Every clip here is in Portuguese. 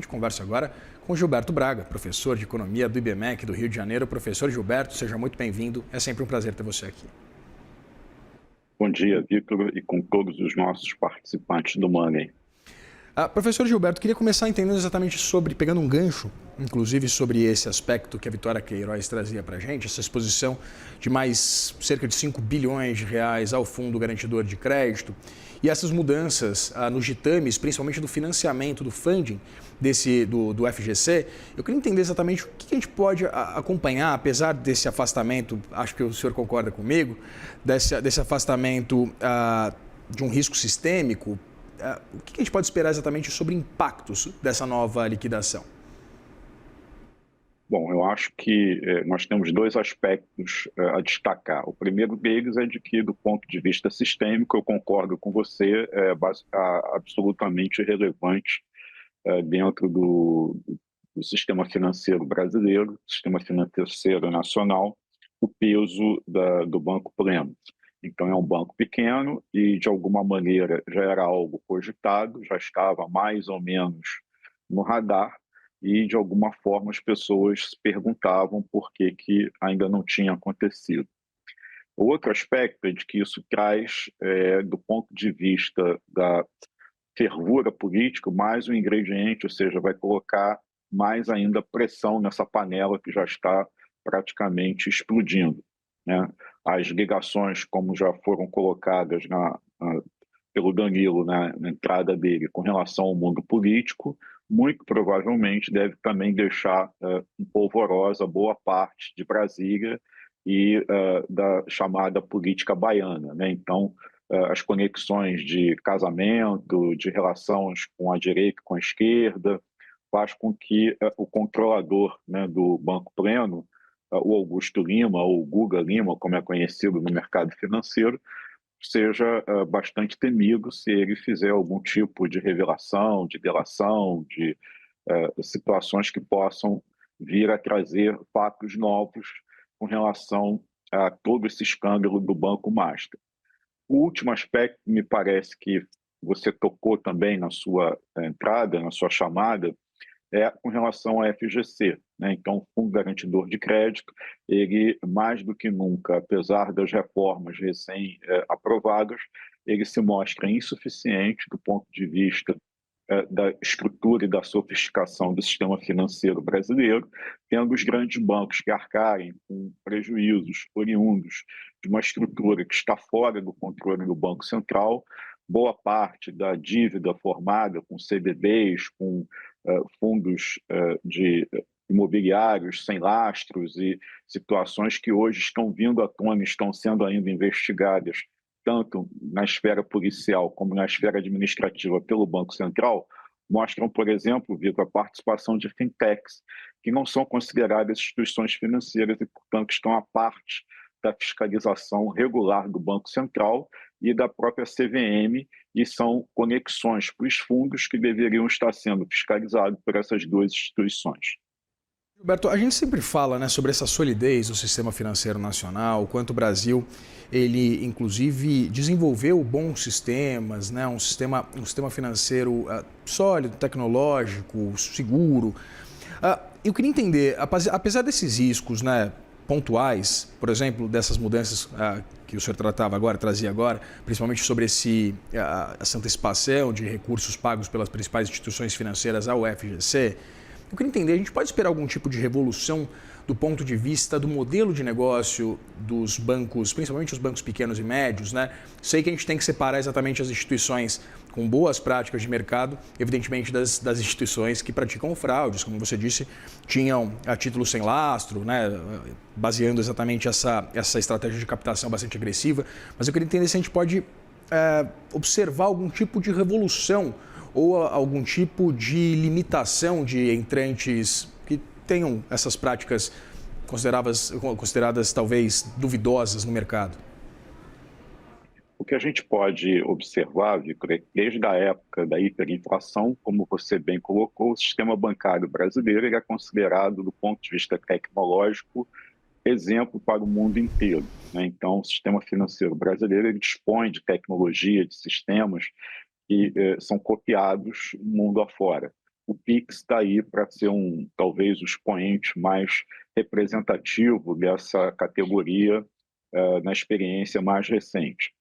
conversa agora com Gilberto Braga, professor de Economia do IBMEC do Rio de Janeiro. Professor Gilberto, seja muito bem-vindo. É sempre um prazer ter você aqui. Bom dia, Victor, e com todos os nossos participantes do Money. Professor Gilberto, queria começar entendendo exatamente pegando um gancho, inclusive sobre esse aspecto que a Vitória Queiroz trazia para a gente, essa exposição de mais cerca de 5 bilhões de reais ao Fundo Garantidor de Crédito e essas mudanças nos ditames, principalmente do financiamento, do funding do FGC. Eu queria entender exatamente o que a gente pode acompanhar, apesar desse afastamento, acho que o senhor concorda comigo, desse afastamento de um risco sistêmico. O que a gente pode esperar exatamente sobre impactos dessa nova liquidação? Bom, eu acho que nós temos dois aspectos a destacar. O primeiro deles é de que, do ponto de vista sistêmico, eu concordo com você, é absolutamente relevante dentro do sistema financeiro brasileiro, sistema financeiro nacional, o peso do Banco Pleno. Então, é um banco pequeno e, de alguma maneira, já era algo cogitado, já estava mais ou menos no radar e, de alguma forma, as pessoas se perguntavam por que ainda não tinha acontecido. O outro aspecto é de que isso traz, do ponto de vista da fervura política, mais um ingrediente, ou seja, vai colocar mais ainda pressão nessa panela que já está praticamente explodindo, né? As ligações, como já foram colocadas pelo Danilo na entrada dele com relação ao mundo político, muito provavelmente deve também deixar polvorosa boa parte de Brasília e da chamada política baiana, né? Então, as conexões de casamento, de relações com a direita e com a esquerda, faz com que o controlador, né, do Banco Pleno, o Augusto Lima, ou Guga Lima, como é conhecido no mercado financeiro, seja bastante temido se ele fizer algum tipo de revelação, de delação, de situações que possam vir a trazer fatos novos com relação a todo esse escândalo do Banco Master. O último aspecto, me parece que você tocou também na sua entrada, na sua chamada, é com relação ao FGC, né? Então, o Fundo Garantidor de Crédito, ele, mais do que nunca, apesar das reformas recém-aprovadas, ele se mostra insuficiente do ponto de vista da estrutura e da sofisticação do sistema financeiro brasileiro, tendo os grandes bancos que arcarem com prejuízos oriundos de uma estrutura que está fora do controle do Banco Central, boa parte da dívida formada com CDBs, com fundos de imobiliários sem lastros e situações que hoje estão vindo à tona, estão sendo ainda investigadas tanto na esfera policial como na esfera administrativa pelo Banco Central, mostram, por exemplo, Vitor, a participação de fintechs, que não são consideradas instituições financeiras e, portanto, estão à parte da fiscalização regular do Banco Central e da própria CVM, e são conexões para os fundos que deveriam estar sendo fiscalizados por essas duas instituições. Roberto, a gente sempre fala, né, sobre essa solidez do sistema financeiro nacional, o quanto o Brasil, ele inclusive desenvolveu bons sistemas, né, um sistema financeiro sólido, tecnológico, seguro. Eu queria entender, apesar desses riscos, né, pontuais, por exemplo, dessas mudanças que o senhor trazia agora, principalmente sobre essa antecipação de recursos pagos pelas principais instituições financeiras ao FGC, eu queria entender, a gente pode esperar algum tipo de revolução do ponto de vista do modelo de negócio dos bancos, principalmente os bancos pequenos e médios, né? Sei que a gente tem que separar exatamente as instituições com boas práticas de mercado, evidentemente das instituições que praticam fraudes, como você disse, tinham a título sem lastro, né? Baseando exatamente essa estratégia de captação bastante agressiva. Mas eu queria entender se a gente pode observar algum tipo de revolução ou algum tipo de limitação de entrantes que tenham essas práticas consideradas talvez duvidosas no mercado? O que a gente pode observar, Victor, é que desde a época da hiperinflação, como você bem colocou, o sistema bancário brasileiro ele é considerado, do ponto de vista tecnológico, exemplo para o mundo inteiro, né? Então, o sistema financeiro brasileiro ele dispõe de tecnologia, de sistemas que são copiados mundo afora. o Pix está aí para ser talvez o expoente mais representativo dessa categoria na experiência mais recente.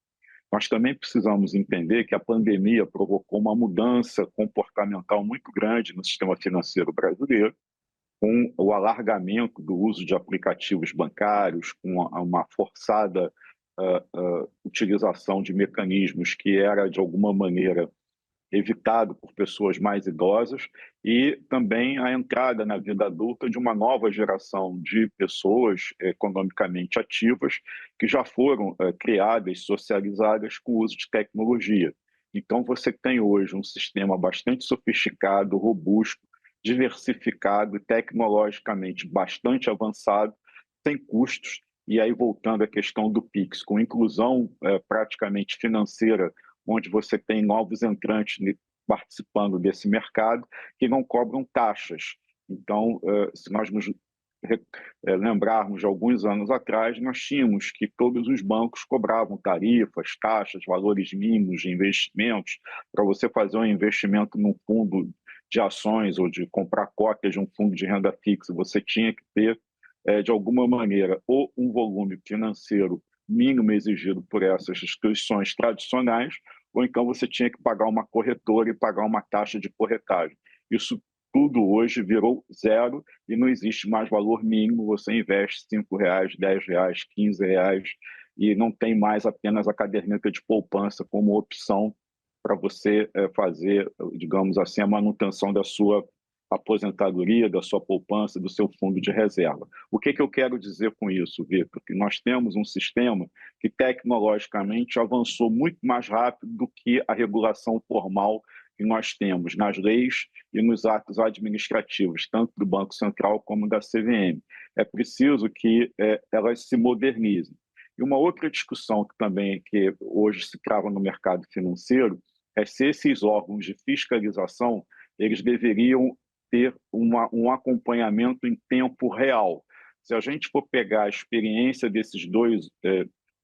Nós também precisamos entender que a pandemia provocou uma mudança comportamental muito grande no sistema financeiro brasileiro, com o alargamento do uso de aplicativos bancários, com uma forçada utilização de mecanismos que era, de alguma maneira, evitado por pessoas mais idosas, e também a entrada na vida adulta de uma nova geração de pessoas economicamente ativas que já foram criadas, socializadas com o uso de tecnologia. Então, você tem hoje um sistema bastante sofisticado, robusto, diversificado e tecnologicamente bastante avançado, sem custos. E aí, voltando à questão do Pix, com inclusão praticamente financeira, onde você tem novos entrantes participando desse mercado que não cobram taxas. Então, se nós nos lembrarmos de alguns anos atrás, nós tínhamos que todos os bancos cobravam tarifas, taxas, valores mínimos de investimentos. Para você fazer um investimento num fundo de ações ou de comprar cotas de um fundo de renda fixa, você tinha que ter, de alguma maneira, ou um volume financeiro mínimo exigido por essas instituições tradicionais, ou então você tinha que pagar uma corretora e pagar uma taxa de corretagem. Isso tudo hoje virou zero e não existe mais valor mínimo, você investe R$5, R$10, R$15 e não tem mais apenas a caderneta de poupança como opção para você fazer, digamos assim, a manutenção da sua aposentadoria, da sua poupança, do seu fundo de reserva. O que eu quero dizer com isso, Vitor? Que nós temos um sistema que tecnologicamente avançou muito mais rápido do que a regulação formal que nós temos nas leis e nos atos administrativos, tanto do Banco Central como da CVM. É preciso que elas se modernizem. E uma outra discussão que hoje se trava no mercado financeiro é se esses órgãos de fiscalização eles deveriam ter um acompanhamento em tempo real. Se a gente for pegar a experiência desses dois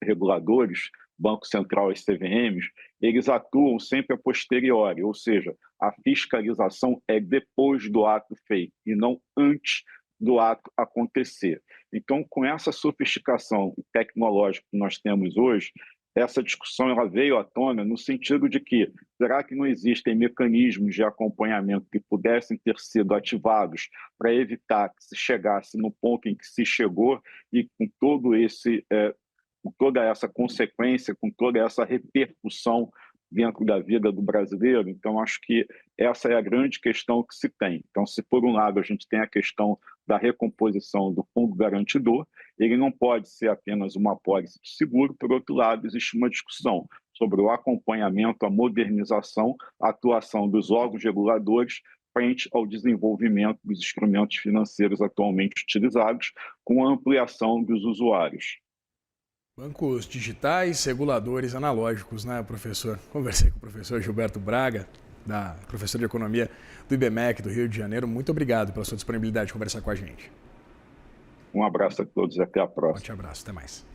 reguladores, Banco Central e CVMs, eles atuam sempre a posteriori, ou seja, a fiscalização é depois do ato feito e não antes do ato acontecer. Então, com essa sofisticação tecnológica que nós temos hoje, essa discussão ela veio à tona no sentido de que será que não existem mecanismos de acompanhamento que pudessem ter sido ativados para evitar que se chegasse no ponto em que se chegou e com com toda essa consequência, com toda essa repercussão dentro da vida do brasileiro? Então, acho que essa é a grande questão que se tem. Então, se por um lado a gente tem a questão da recomposição do fundo garantidor, ele não pode ser apenas uma apólice de seguro. Por outro lado, existe uma discussão sobre o acompanhamento, a modernização, a atuação dos órgãos reguladores frente ao desenvolvimento dos instrumentos financeiros atualmente utilizados, com a ampliação dos usuários. Bancos digitais, reguladores analógicos, né, professor? Conversei com o professor Gilberto Braga, professor de Economia do IBMEC do Rio de Janeiro. Muito obrigado pela sua disponibilidade de conversar com a gente. Um abraço a todos e até a próxima. Forte abraço, até mais.